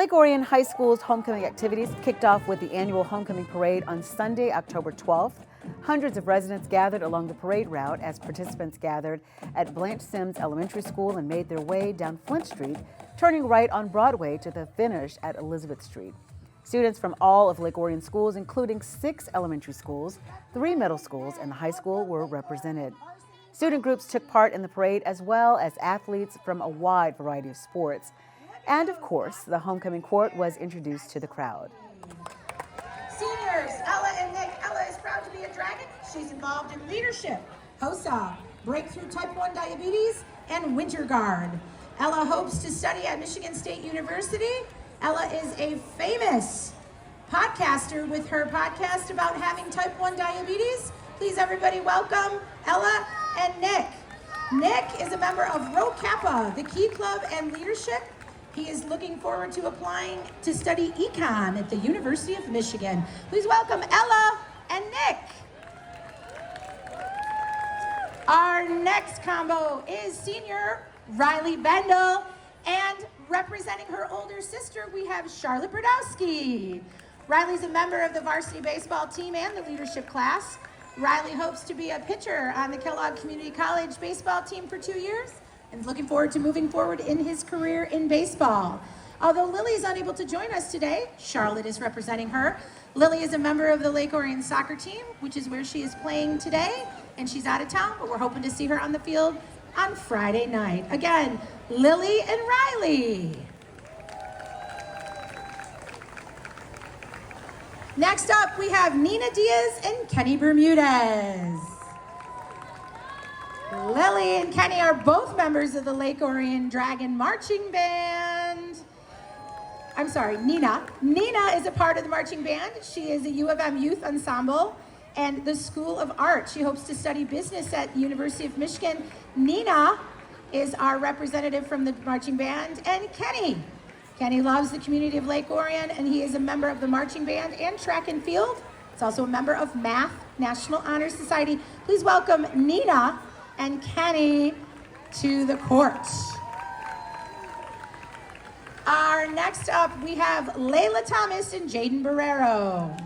Lake Orion High School's homecoming activities kicked off with the annual homecoming parade on Sunday, October 12th. Hundreds of residents gathered along the parade route as participants gathered at Blanche Sims Elementary School and made their way down Flint Street, turning right on Broadway to the finish at Elizabeth Street. Students from all of Lake Orion schools, including 6 elementary schools, 3 middle schools, and the high school, were represented. Student groups took part in the parade, as well as athletes from a wide variety of sports. And of course, the homecoming court was introduced to the crowd. Seniors, Ella and Nick. Ella is proud to be a dragon. She's involved in leadership, HOSA, breakthrough type 1 diabetes, and winter guard. Ella hopes to study at Michigan State University. Ella is a famous podcaster with her podcast about having type 1 diabetes. Please, everybody, welcome Ella and Nick. Nick is a member of Rho Kappa, the Key Club and Leadership. He is looking forward to applying to study econ at the University of Michigan. Please welcome Ella and Nick. Our next combo is senior Riley Bendel, and representing her older sister, we have Charlotte Brodowski. Riley's a member of the varsity baseball team and the leadership class. Riley hopes to be a pitcher on the Kellogg Community College baseball team for 2 years and is looking forward to moving forward in his career in baseball. Although Lily is unable to join us today, Charlotte is representing her. Lily is a member of the Lake Orion soccer team, which is where she is playing today, and she's out of town, but we're hoping to see her on the field on Friday night. Again, Lily and Riley. Next up, we have Nina Diaz and Kenny Bermudez. Lily and Kenny are both members of the Lake Orion Dragon Marching Band. I'm sorry, Nina. Nina is a part of the marching band. She is a U of M youth ensemble and the School of Art. She hopes to study business at the University of Michigan. Nina is our representative from the marching band, and Kenny. Kenny loves the community of Lake Orion, and he is a member of the marching band and track and field. He's also a member of Math National Honor Society. Please welcome Nina and Kenny to the court. Our next up, we have Layla Thomas and Jaden Barrero.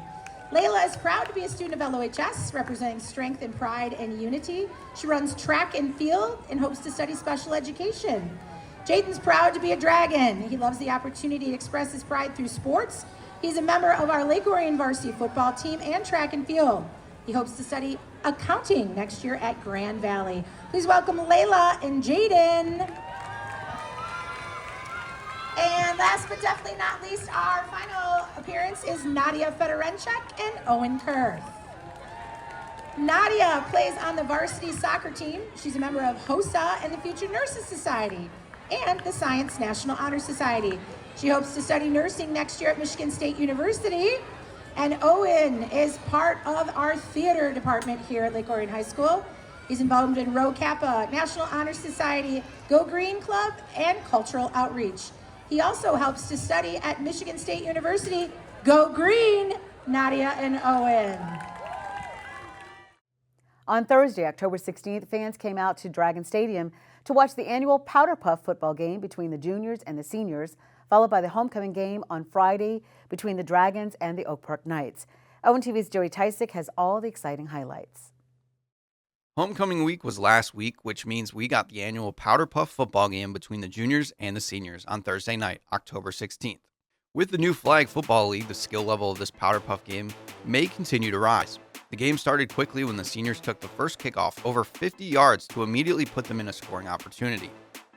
Layla is proud to be a student of LOHS, representing strength and pride and unity. She runs track and field and hopes to study special education. Jaden's proud to be a dragon. He loves the opportunity to express his pride through sports. He's a member of our Lake Orion varsity football team and track and field. He hopes to study accounting next year at Grand Valley. Please welcome Layla and Jaden. And last but definitely not least, our final appearance is Nadia Fedorenchuk and Owen Kurth. Nadia plays on the varsity soccer team. She's a member of HOSA and the Future Nurses Society and the Science National Honor Society. She hopes to study nursing next year at Michigan State University. And Owen is part of our theater department here at Lake Orion High School. He's involved in Rho Kappa, National Honor Society, Go Green Club, and cultural outreach. He also helps to study at Michigan State University. Go Green, Nadia and Owen. On Thursday, October 16th, fans came out to Dragon Stadium to watch the annual Powderpuff Football game between the juniors and the seniors, followed by the homecoming game on Friday between the Dragons and the Oak Park Knights. ONTV's Joey Tysick has all the exciting highlights. Homecoming week was last week, which means we got the annual Powderpuff football game between the juniors and the seniors on Thursday night, October 16th. With the new Flag Football League, the skill level of this Powderpuff game may continue to rise. The game started quickly when the seniors took the first kickoff over 50 yards to immediately put them in a scoring opportunity.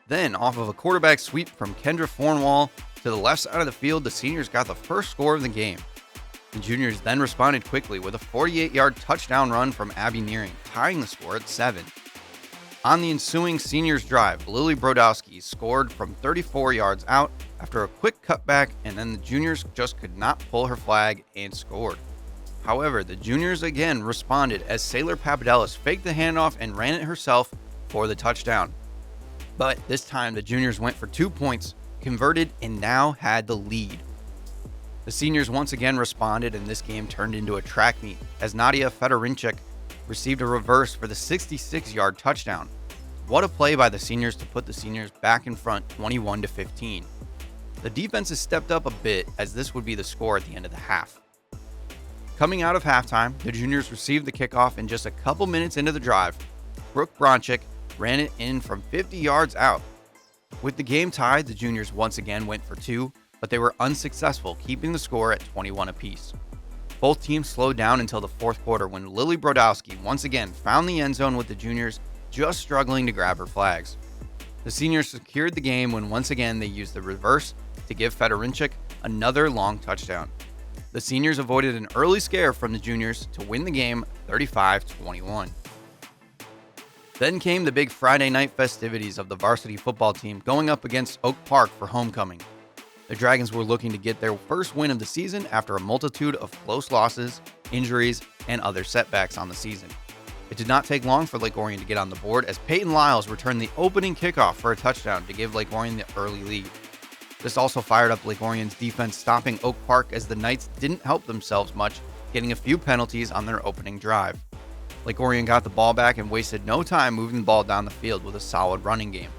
Then, off of a quarterback sweep from Kendra Fornwall to the left side of the field, the seniors got the first score of the game. The juniors then responded quickly with a 48-yard touchdown run from Abby Nearing, tying the score at 7. On the ensuing seniors drive, Lily Brodowski scored from 34 yards out after a quick cutback, and then the juniors just could not pull her flag and scored. However, the juniors again responded as Sailor Papadelis faked the handoff and ran it herself for the touchdown. But this time the juniors went for 2 points, converted, and now had the lead. The seniors once again responded, and this game turned into a track meet as Nadia Fedorenchuk received a reverse for the 66-yard touchdown. What a play by the seniors to put the seniors back in front 21-15. The defense has stepped up a bit as this would be the score at the end of the half. Coming out of halftime, the juniors received the kickoff and just a couple minutes into the drive, Brooke Bronchick ran it in from 50 yards out. With the game tied, the juniors once again went for two, but they were unsuccessful, keeping the score at 21 apiece. Both teams slowed down until the fourth quarter when Lily Brodowski once again found the end zone with the juniors just struggling to grab her flags. The seniors secured the game when once again they used the reverse to give Fedorinchik another long touchdown. The seniors avoided an early scare from the juniors to win the game 35-21. Then came the big Friday night festivities of the varsity football team going up against Oak Park for homecoming. The Dragons were looking to get their first win of the season after a multitude of close losses, injuries, and other setbacks on the season. It did not take long for Lake Orion to get on the board as Peyton Lyles returned the opening kickoff for a touchdown to give Lake Orion the early lead. This also fired up Lake Orion's defense, stopping Oak Park as the Knights didn't help themselves much, getting a few penalties on their opening drive. Lake Orion got the ball back and wasted no time moving the ball down the field with a solid running game,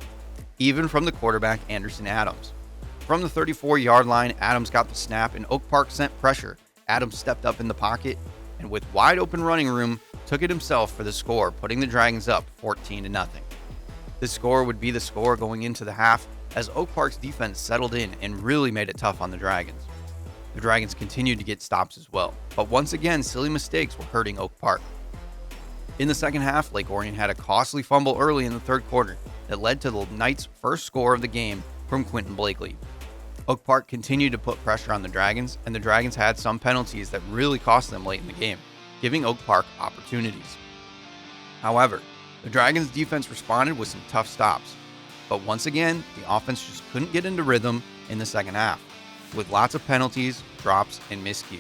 even from the quarterback Anderson Adams. From the 34-yard line, Adams got the snap and Oak Park sent pressure. Adams stepped up in the pocket and with wide open running room, took it himself for the score, putting the Dragons up 14-0. This score would be the score going into the half as Oak Park's defense settled in and really made it tough on the Dragons. The Dragons continued to get stops as well, but once again, silly mistakes were hurting Oak Park. In the second half, Lake Orion had a costly fumble early in the third quarter that led to the Knights' first score of the game from Quentin Blakely. Oak Park continued to put pressure on the Dragons, and the Dragons had some penalties that really cost them late in the game, giving Oak Park opportunities. However, the Dragons' defense responded with some tough stops, but once again, the offense just couldn't get into rhythm in the second half, with lots of penalties, drops, and miscues.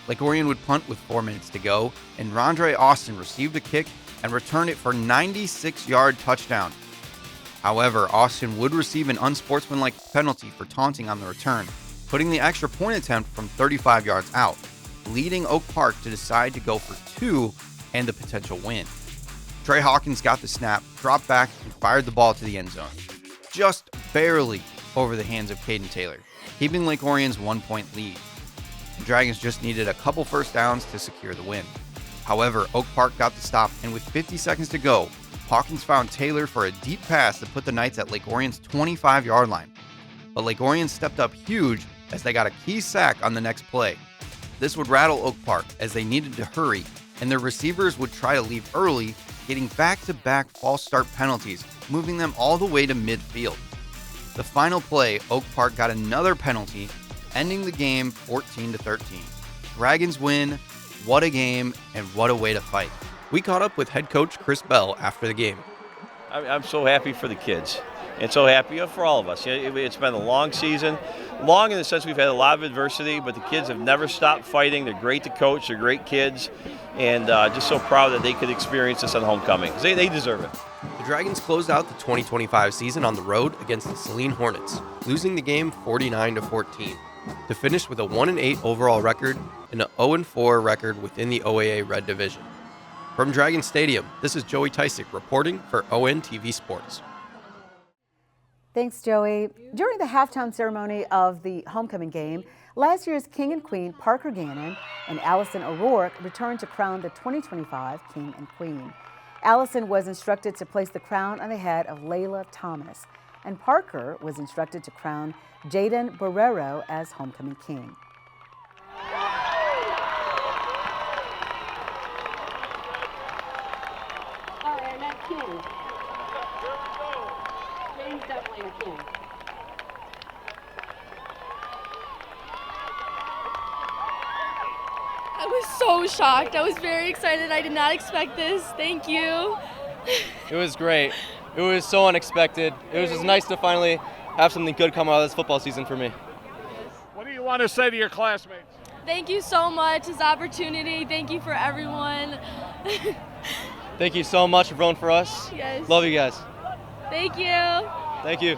Lake Orion would punt with 4 minutes to go, and Rondre Austin received a kick and returned it for a 96-yard touchdown. However, Austin would receive an unsportsmanlike penalty for taunting on the return, putting the extra point attempt from 35 yards out, leading Oak Park to decide to go for two and the potential win. Trey Hawkins got the snap, dropped back, and fired the ball to the end zone, just barely over the hands of Caden Taylor, keeping Lake Orion's 1-point lead. The Dragons just needed a couple first downs to secure the win. However, Oak Park got the stop, and with 50 seconds to go, Hawkins found Taylor for a deep pass to put the Knights at Lake Orion's 25-yard line. But Lake Orion stepped up huge as they got a key sack on the next play. This would rattle Oak Park as they needed to hurry, and their receivers would try to leave early, getting back-to-back false start penalties, moving them all the way to midfield. The final play, Oak Park got another penalty, ending the game 14-13. Dragons win. What a game, and what a way to fight. We caught up with head coach Chris Bell after the game. I'm so happy for the kids and so happy for all of us. It's been a long season, long in the sense we've had a lot of adversity, but the kids have never stopped fighting. They're great to coach, they're great kids, and just so proud that they could experience this on homecoming because they deserve it. The Dragons closed out the 2025 season on the road against the Saline Hornets, losing the game 49-14, to finish with a 1-8 overall record and an 0-4 record within the OAA Red Division. From Dragon Stadium, this is Joey Tysick reporting for ONTV Sports. Thanks, Joey. During the halftime ceremony of the homecoming game, last year's King and Queen Parker Gannon and Allison O'Rourke returned to crown the 2025 King and Queen. Allison was instructed to place the crown on the head of Layla Thomas, and Parker was instructed to crown Jaden Barrero as homecoming king. King. Jaden's definitely a king. I was so shocked. I was very excited. I did not expect this. Thank you. It was great. It was so unexpected. It was just nice to finally have something good come out of this football season for me. What do you want to say to your classmates? Thank you so much. This opportunity. Thank you for everyone. Thank you so much for voting for us. Yes. Love you guys. Thank you. Thank you.